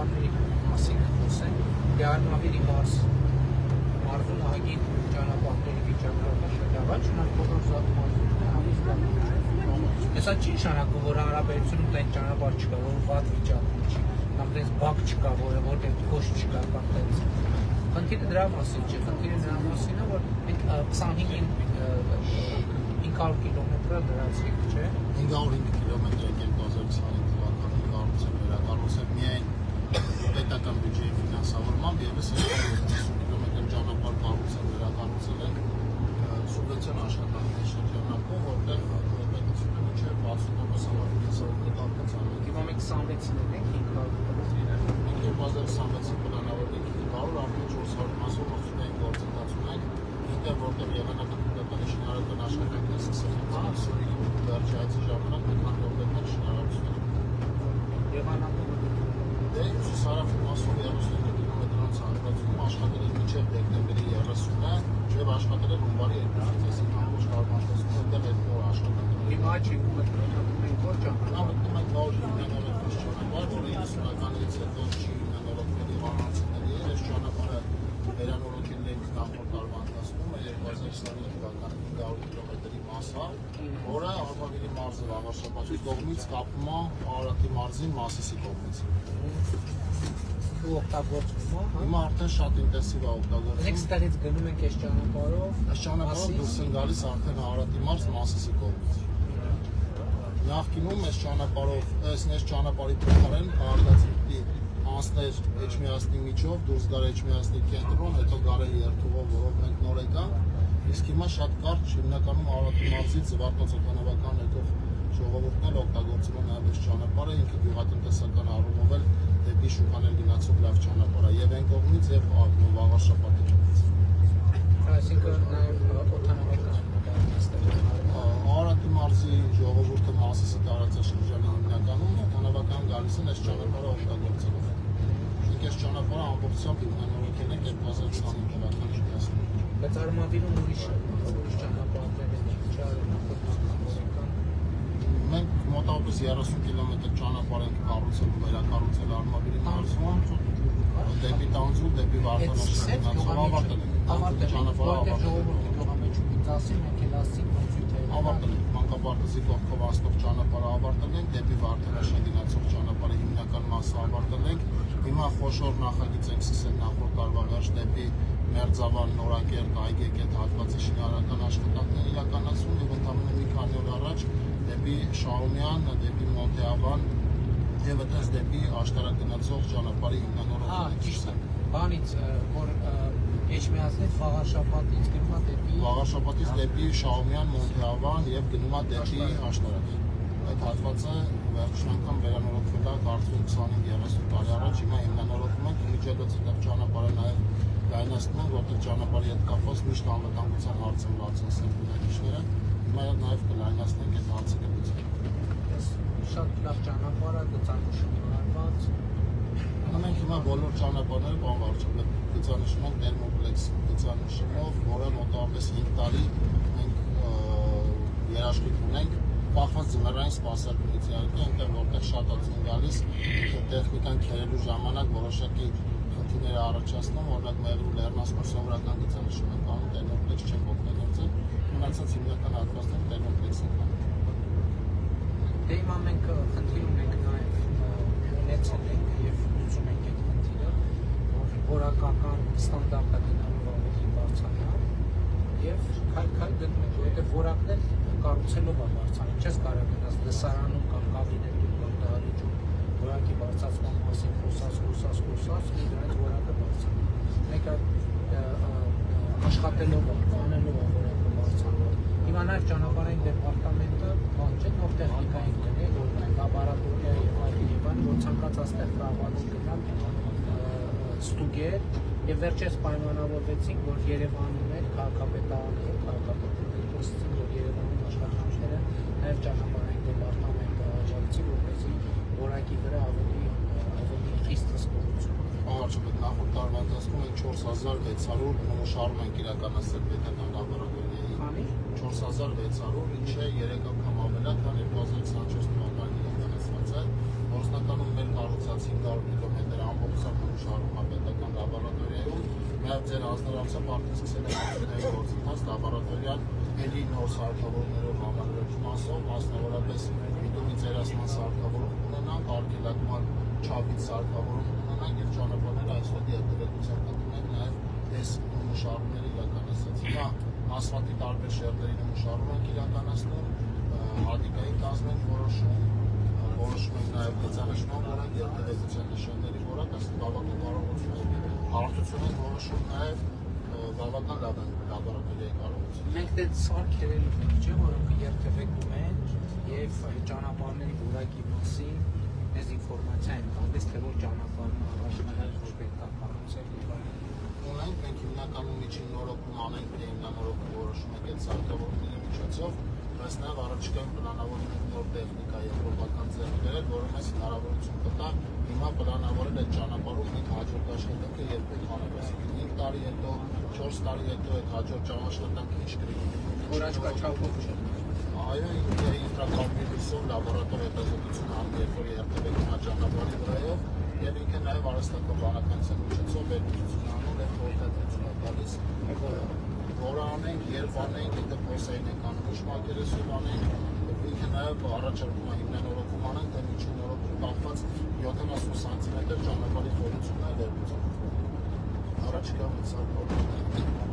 ճանապարհների մասին խոսենք, Դիարմավիրի մարզում ահագին ճանապարհների վիճակը շատ լավ է, չնայած բոլոր զարգացումները հավես Հեսա չի նշանակում, որ հարաբերությունում տեն ճանապարհ չկա, որ վատ վիճակում չի, կամ տենց բակ չկա, որտեղ փոշ չկա, կամ տենց Խնդիրը դրա մասին չէ, խնդիրը նրա մասին է, որ մենք 25-ին 500 կիլոմետրը դրանցիկ չէ 505 կիլոմետր եք 2025 թվականին կառուցել վերակառուցել միայն պետական բյուջեի ֆինանսավորմամբ եւս 50 կիլոմետր ճանապարհ կառուցել վերակառուցել են սուբվենցիոն աշխատանքների շրջանակով, որտեղ պետությունը մինչև 60% համակարգի կապացան։ Հիմա մենք 26-ին ենք 2026-ին պլանավորենք 500 արդեն 400 մասով օգտվենք գործընթացում ենք, ինտեղ որտեղ եղանակապետական շինարարական աշխատանքն է սկսել սուրի վերջի այցի ժամանակ մենք հանդիպել շինարարությունը։ Դե Սարավի մասով 35 կիլոմետրանոց հատվածում աշխատել են մինչև դեկտեմբերի 30-ը եւ աշխատել են հունվարի 2-ից, այսինքն ամբողջ տարվանցում այնտեղ այդ նոր աշխատանքները։ Հիմա չի մենք որ ճանապարհ մենք նոր հիմնանորոգված ճանապարհ, որը 90-ականից հետո չի հիմնանորոգվել իրանացիների այս ճանապարհը վերանորոգել ենք նախորդ տարվա ընթացքում 2025 թվականին 500 կիլոմետրի մասա, որը Արմավիրի մարզը Վաղարշապատի կողմից կապում է Արարատի մարզին Մասիսի կողմից։ Օգտագործվում է, Հիմա արդեն շատ ինտենսիվ է օգտագործվում։ Մենք ստեղից գնում ենք այս ճանապարհով, Այս ճանապարհով դուրս են գալիս արդեն Արարատի մարզ Մասիսի կողմից։ Նախկինում այս ճանապարհով, այս ճանապարհի փոխարեն քաղաքացի պիտի անցներ Էջմիածնի միջով, դուրս գար Էջմիածնի կենտրոն, հետո գարեի երթուղով, որով մենք նոր եկանք, իսկ հիմա շատ կարճ հիմնականում Արարատի մարզից Զվարթնոց օդանավական եկող ժողովուրդն էլ օգտագործում է նաև այս ճանապարհը, ինքը գյուղատնտեսական առումով էլ դեպի շուկաներ գնացող լավ ճանապարհ է եւ այն կողմից եւ Վաղարշապատի կողմից։ Այսինքն նաև օդանավական Արարատի մարզի ժողովուրդը Մասիսի տարածաշրջանի հիմնականում օդանավական գալիս են այս ճանապարհը օգտագործելով։ Մենք այս ճանապարհը ամբողջությամբ հիմնանորոգել ենք 2025 թվականին։ Բայց Արմավիրում ուրիշ ճանապարհներ են Մենք մոտավորապես 30 կիլոմետր ճանապարհ ենք կառուցել ու վերակառուցել Արմավիրի մարզում, դեպի Տանձու, դեպի Վարդանաշեն գնացող ավարտել ենք։ Ճանապարհը ավարտել ենք, մանկապարտեզի կողքով անցնող ճանապարհը ավարտել ենք, դեպի Վարդանաշեն գնացող ճանապարհի հիմնական մասը ավարտել ենք։ Հիմա խոշոր նախագիծ ենք սկսել նախորդ տարվա վերջ դեպի Մերձավան, Նորակերտ, Այգեկետ հատվածի շինարարական աշխատանքներ իրականացում եւ ընդամենը մի քանի օր առաջ դեպի Շահումյան, դեպի Մոնտեավան եւ այդպես դեպի աշտարակ գնացող ճանապարհի հիմնանորոգումը։ Ճիշտ է։ Բանից որ Էջմիածնից Վաղարշապատից գնում է դեպի Վաղարշապատից դեպի Շահումյան, Մոնտեավան եւ գնում է դեպի աշտարակ։ Այդ հատվածը վերջին անգամ վերանորոգվել է կարծում 25-30 տարի առաջ, հիմա հիմնանորոգում ենք միջելոց այդ ճանապարհը նաեւ լայնացնում են, որտեղ ճանապարհի հետ կապված միշտ անվտանգության հարց են բացասել բնակիչները, հիմա նաև կլայնացնենք այդ հարցը գծել։ Շատ լավ ճանապարհ է, գծանշումարված։ Մենք հիմա բոլոր ճանապարհները բանվարչում ենք գծանշում ենք Դերմոպլեքս գծանշումով, որը մոտավորապես 5 տարի մենք երաշխիք ունենք, կախված ձմեռային սպասարկումից իհարկե, այնտեղ որտեղ շատ ածուն գալիս, տեխնիկան քերելու ժամանակ որոշակի խնդիրներ առաջացնում, օրինակ Մեղրու Լեռնասկու սովորական գծանշում ենք անում, Դերմոպլեքս չենք օգտագործել, մնացած հիմնական հատվածները Դերմոպլեքս ենք անում։ Դե հիմա մենք խնդիր ունենք նաև ունեցել ենք եւ ուզում ենք այդ խնդիրը, որ որակական ստանդարտը գնալով ավելի բարձրանա եւ քայլ-քայլ գնում ենք, որովհետեւ որակն էլ կառուցելով է բարձրանում, չես կարող գնաս լսարանում կամ կաբինետում կամ դահլիճում որակի բարձրացման մասին խոսած ու դրանից որակը բարձրանում։ Մենք աշխատելով անելով որակը բարձրանում։ Հիմա նաև ճանապարհային դեպարտամենտը բանջը նոր տեխնիկա են գնել, որտեղ լաբորատորիա եւ այլն, որ ցանկացած տեղ կարողանում գնալ ստուգել եւ վերջերս պայմանավորվեցինք, որ Երևանում էլ քաղաքապետարանը խոսեցին, որ Երևանում աշխատանքները նաև ճանապարհային դեպարտամենտը աջակցի, որպեսզի որակի վրա ավելի խիստ հսկողություն։ Անվարջապետ նախորդ տարվա ընթացքում 4600 նմուշարում ենք իրականացրել պետական լաբորատորիայի։ Քանի 4600, ինչը 3 անգամ ավել է, քան 2024 թվականին իրականացված է։ Գործնականում մեր կառուցած 500 կիլոմետր շարում պետական լաբորատորիայում, նաև ձեր ազնվացիա արդեն սկսել է գործել գործընթաց լաբորատորիան էլի նոր սարքավորումներով համալրելու մասնավորապես միտումի ծերասման սարքավորում ունենանք, արգելակման չափից սարքավորում ունենանք եւ ճանապարհները այսօր դիապետության կտունենք նաև այս նմուշարումները իրականացած։ Հիմա ասֆալտի տարբեր շերտերի նմուշարում ենք իրականացնում, հատիկայի կազմենք որոշում ենք նաև գծանշման որակ, երթևեկության նշանների որակ, ասենք բավական կարողություն ենք, հարթություն ենք որոշում նաև բավական լավ են լաբորատորիայի կարողություն։ Մենք դե սարքերել չէ, որոնք երթևեկում են եւ ճանապարհների որակի մասին այս ինֆորմացիա են տալիս, թե որ ճանապարհն առաջնահերթ որ պետք է կառուցել եւ այլն։ Ունենք մենք հիմնականում միջին նորոգում անենք, թե հիմնանորոգում որոշում ենք այդ սարքավորումների միջոցով, բայց նաև առաջիկայում պլանավորում ենք նոր տեխնիկա եվրոպական ձեռք բերել, որը մեզ հնարավորություն կտա հիմա պլանավորել այդ ճանապարհում մենք հաջորդ աշխատանքը երբեք անենք, այսինքն 5 տարի հետո, 4 տարի հետո այդ հաջորդ աշխատանքը ինչ կլինի։ Որ աչքա չափով չէ։ Այո, ինֆրակարգերիսով լաբորատոր հետազոտություն անում, երբ որ երթևեկում ճանապարհի վրայով եւ ինքը նաև արհեստական բանականության միջոցով վերլուծություն անում եւ խորհրդատվություն տալիս, որը անենք, երբ անենք, եթե փոսային ենք անում, ուշ մակերեսով անենք, ինքը նաև առաջարկում է հիմնանորոգում անենք, թե միջին նորոգում կապված 70 սանտիմետր ճանապարհի խորությունն է վերլուծում։ Առաջիկայում սա